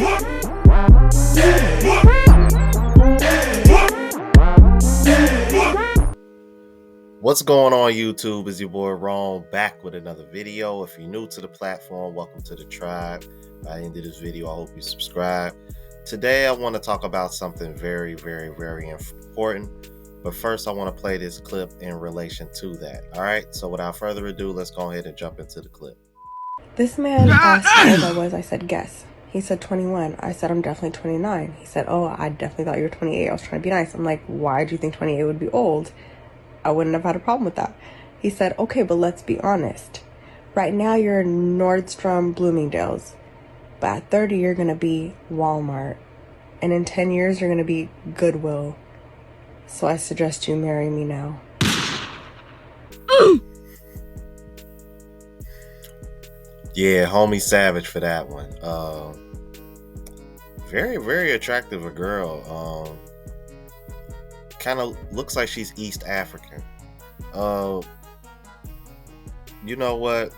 What's going on YouTube? Is your boy Ron back with another video. If you're new to the platform, welcome to the tribe. By the end of this video, I hope you subscribe. Today I want to talk about something very important. But first I want to play this clip in relation to that. Alright, so without further ado, let's go ahead and jump into the clip. This man asked how old I was. I said, guess. He said 21. I said, I'm definitely 29. He said, oh, I definitely thought you were 28. I was trying to be nice. I'm like, why do you think 28 would be old? I wouldn't have had a problem with that. He said, okay, but let's be honest. Right now you're Nordstrom, Bloomingdale's. But at 30, you're going to be Walmart. And in 10 years, you're going to be Goodwill. So I suggest you marry me now. Yeah, homie savage for that one. Very attractive a girl. Kind of looks like she's East African. You know what?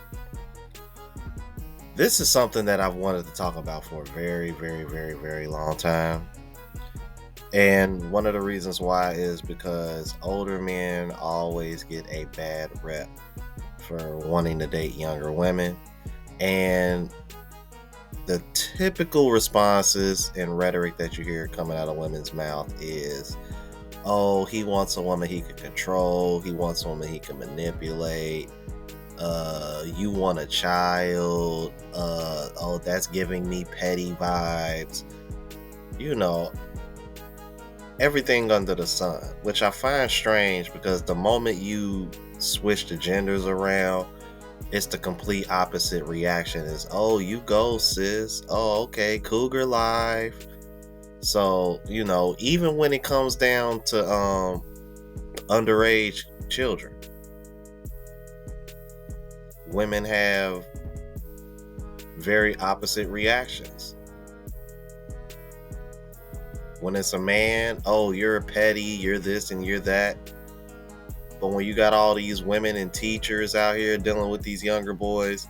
This is something that I've wanted to talk about for a very long time. And one of the reasons why is because older men always get a bad rep for wanting to date younger women. And the typical responses and rhetoric that you hear coming out of women's mouth is, oh, he wants a woman he can control. He wants a woman he can manipulate. You want a child. Oh, that's giving me petty vibes. You know, everything under the sun, which I find strange because the moment you switch the genders around, it's the complete opposite reaction. Is, oh, you go, sis. Oh, okay, cougar life. So, you know, even when it comes down to underage children, women have very opposite reactions. When it's a man, oh, you're petty, you're this and you're that. But when you got all these women and teachers out here dealing with these younger boys,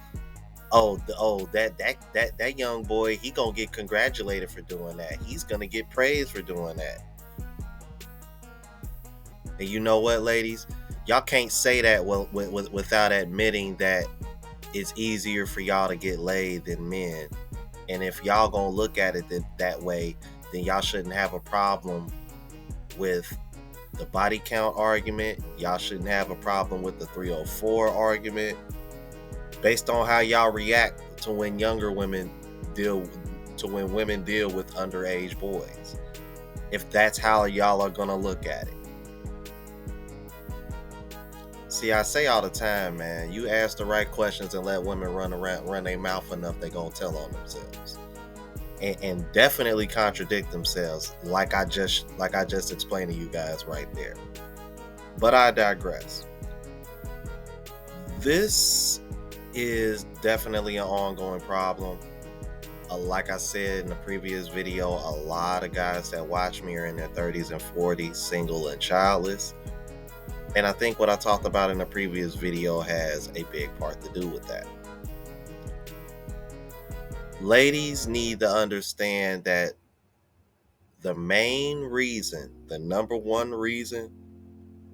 that young boy, he gonna get congratulated for doing that. He's gonna get praised for doing that. And you know what, ladies? Y'all can't say that without admitting that it's easier for y'all to get laid than men. And if y'all gonna look at it that way, then y'all shouldn't have a problem with the body count argument. Y'all shouldn't have a problem with the 304 argument. Based on how y'all react to when women deal with underage boys. If that's how y'all are gonna look at it. See, I say all the time, man, you ask the right questions and let women run their mouth enough, they gonna tell on themselves. And definitely contradict themselves, like I just explained to you guys right there. But I digress. This is definitely an ongoing problem. Like I said in the previous video, a lot of guys that watch me are in their 30s and 40s, single and childless. And I think what I talked about in the previous video has a big part to do with that. Ladies need to understand that the main reason, the number one reason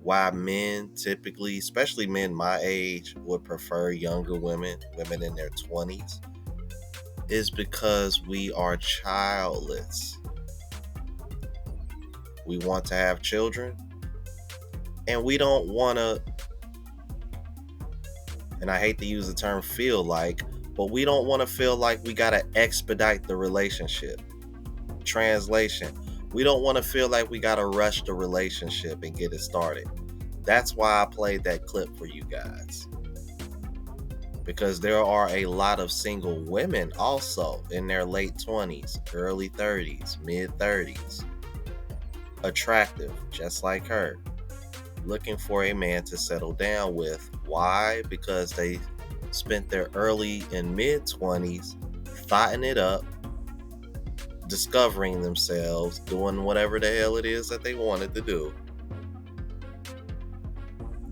why men typically, especially men my age, would prefer younger women in their 20s, is because we are childless. We want to have children, and we don't want to, and I hate to use the term feel like, but we don't want to feel like we got to expedite the relationship. Translation, we don't want to feel like we got to rush the relationship and get it started. That's why I played that clip for you guys. Because there are a lot of single women also in their late 20s, early 30s, mid 30s. Attractive, just like her. Looking for a man to settle down with. Why? Because they spent their early and mid 20s thotting it up, discovering themselves, doing whatever the hell it is that they wanted to do,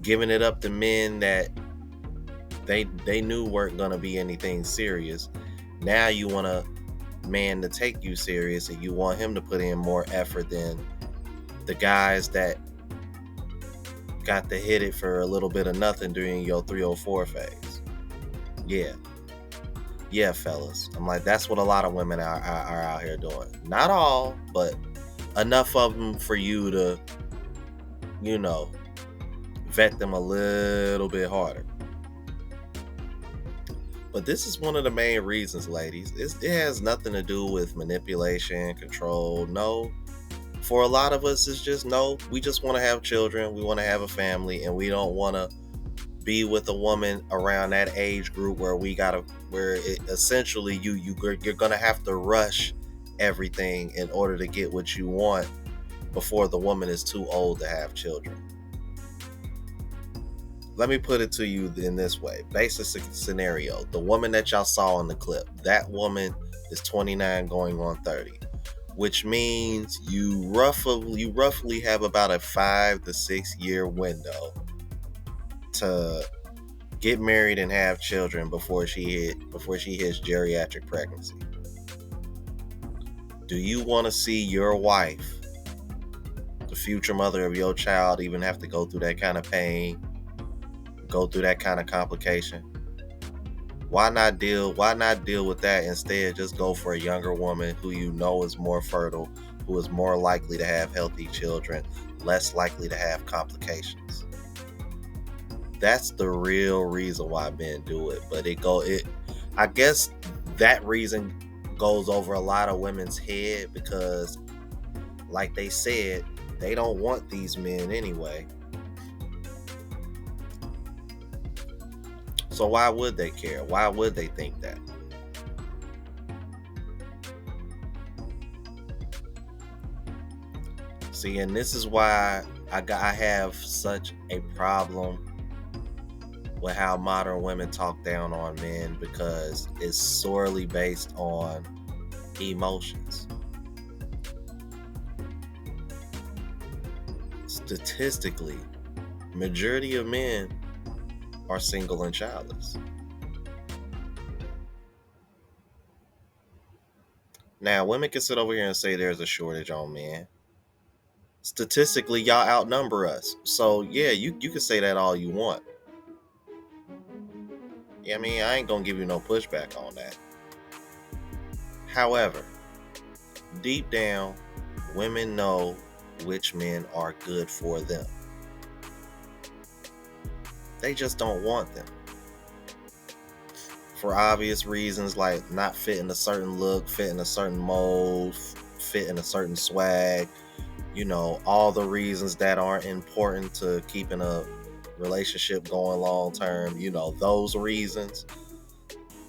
giving it up to men that they knew weren't going to be anything serious. Now you want to man to take you serious, and you want him to put in more effort than the guys that got to hit it for a little bit of nothing during your 304 phase. Yeah, fellas. I'm like, that's what a lot of women are out here doing. Not all, but enough of them for you to, you know, vet them a little bit harder. But this is one of the main reasons, ladies. It has nothing to do with manipulation, control. No. For a lot of us, it's just no. We just want to have children. We want to have a family, and we don't want to be with a woman around that age group where essentially you're gonna have to rush everything in order to get what you want before the woman is too old to have children. Let me put it to you in this way. Basic scenario. The woman that y'all saw in the clip, that woman is 29 going on 30, which means you roughly have about a 5 to 6 year window to get married and have children before she hits geriatric pregnancy. Do you want to see your wife, the future mother of your child, even have to go through that kind of pain, go through that kind of complication? Why not deal with that? Instead, just go for a younger woman who you know is more fertile, who is more likely to have healthy children, less likely to have complications. That's the real reason why men do it. But I guess that reason goes over a lot of women's head because, like they said, they don't want these men anyway. So why would they care? Why would they think that? See, and this is why I have such a problem with how modern women talk down on men, because it's sorely based on emotions. Statistically, majority of men are single and childless. Now, women can sit over here and say there's a shortage on men. Statistically, y'all outnumber us. So yeah, you can say that all you want. Yeah, I mean, I ain't gonna give you no pushback on that. However, deep down, women know which men are good for them. They just don't want them. For obvious reasons, like not fitting a certain look, fitting a certain mold, fitting a certain swag, all the reasons that aren't important to keeping a relationship going long term, those reasons.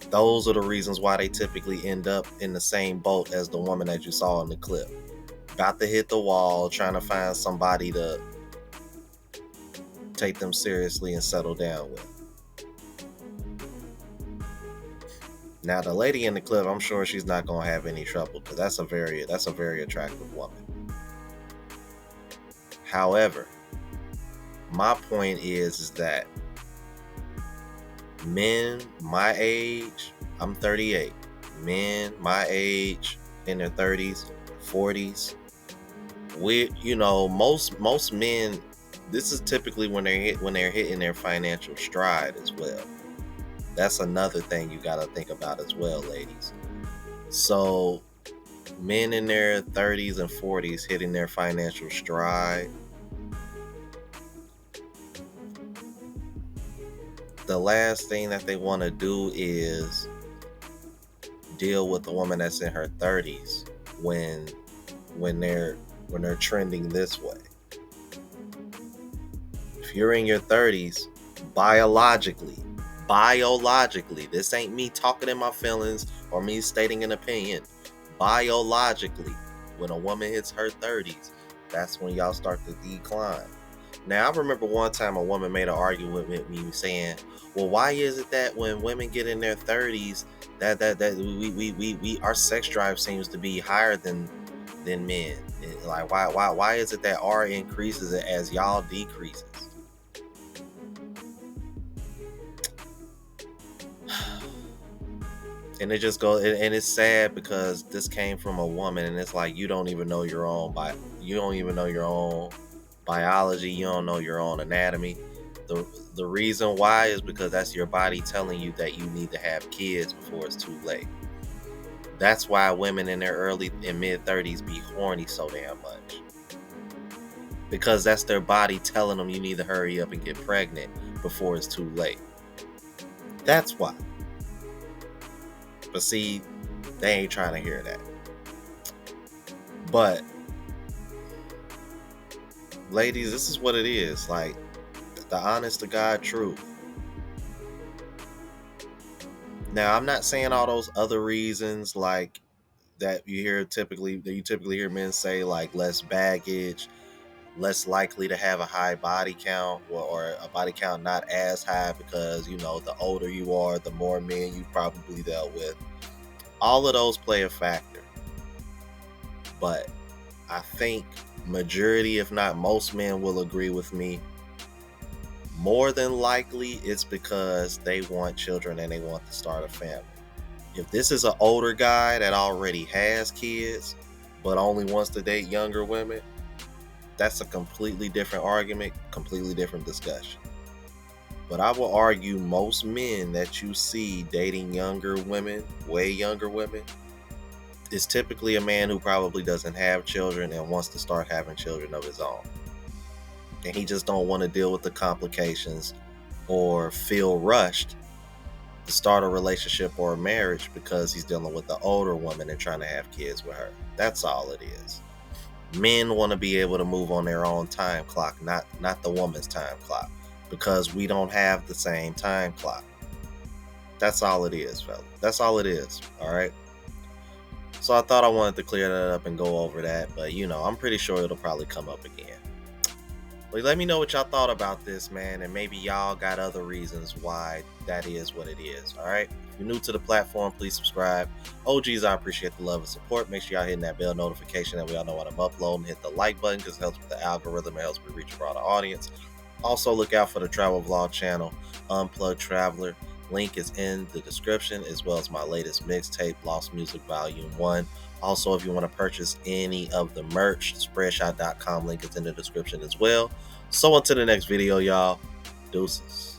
Those are the reasons why they typically end up in the same boat as the woman that you saw in the clip. About to hit the wall, trying to find somebody to take them seriously and settle down with. Now, the lady in the clip, I'm sure she's not going to have any trouble because that's a very attractive woman. However, my point is that men my age, I'm 38, men my age in their 30s, 40s, most men, this is typically when they're hitting their financial stride as well. That's another thing you got to think about as well, ladies. So men in their 30s and 40s hitting their financial stride, the last thing that they want to do is deal with a woman that's in her 30s when they're trending this way. If you're in your 30s, biologically, this ain't me talking in my feelings or me stating an opinion. Biologically, when a woman hits her 30s, that's when y'all start to decline. Now, I remember one time a woman made an argument with me saying, well, why is it that when women get in their 30s that we our sex drive seems to be higher than men? Like, why is it that our increases as y'all decreases? And it just goes, and it's sad because this came from a woman, and it's like you don't even know your own you don't even know your own biology, you don't know your own anatomy. The reason why is because that's your body telling you that you need to have kids before it's too late. That's why women in their early and mid 30s be horny so damn much. Because that's their body telling them you need to hurry up and get pregnant before it's too late. That's why. But see, they ain't trying to hear that. But ladies, this is what it is. Like, the honest to God truth. Now, I'm not saying all those other reasons like that you typically hear men say, like less baggage, less likely to have a high body count, or a body count not as high because the older you are, the more men you've probably dealt with. All of those play a factor. But I think majority, if not most men, will agree with me. More than likely, it's because they want children and they want to start a family. If this is an older guy that already has kids but only wants to date younger women, that's a completely different argument, completely different discussion. But I will argue most men that you see dating younger women, way younger women, is typically a man who probably doesn't have children and wants to start having children of his own. And he just don't want to deal with the complications or feel rushed to start a relationship or a marriage because he's dealing with the older woman and trying to have kids with her. That's all it is. Men want to be able to move on their own time clock, not the woman's time clock, because we don't have the same time clock. That's all it is, fella. That's all it is. All right. So I thought I wanted to clear that up and go over that, but I'm pretty sure it'll probably come up again. But let me know what y'all thought about this, man, and maybe y'all got other reasons why that is what it is. All right. If you're new to the platform, please subscribe. OGs, I appreciate the love and support. Make sure y'all hitting that bell notification that we all know when I'm uploading. Hit the like button because it helps with the algorithm. It helps me reach a broader audience. Also, look out for the travel vlog channel, Unplugged Traveler. Link is in the description, as well as my latest mixtape, Lost Music Volume 1. Also, if you want to purchase any of the merch, spreadshot.com link is in the description as well. So until the next video, y'all, deuces.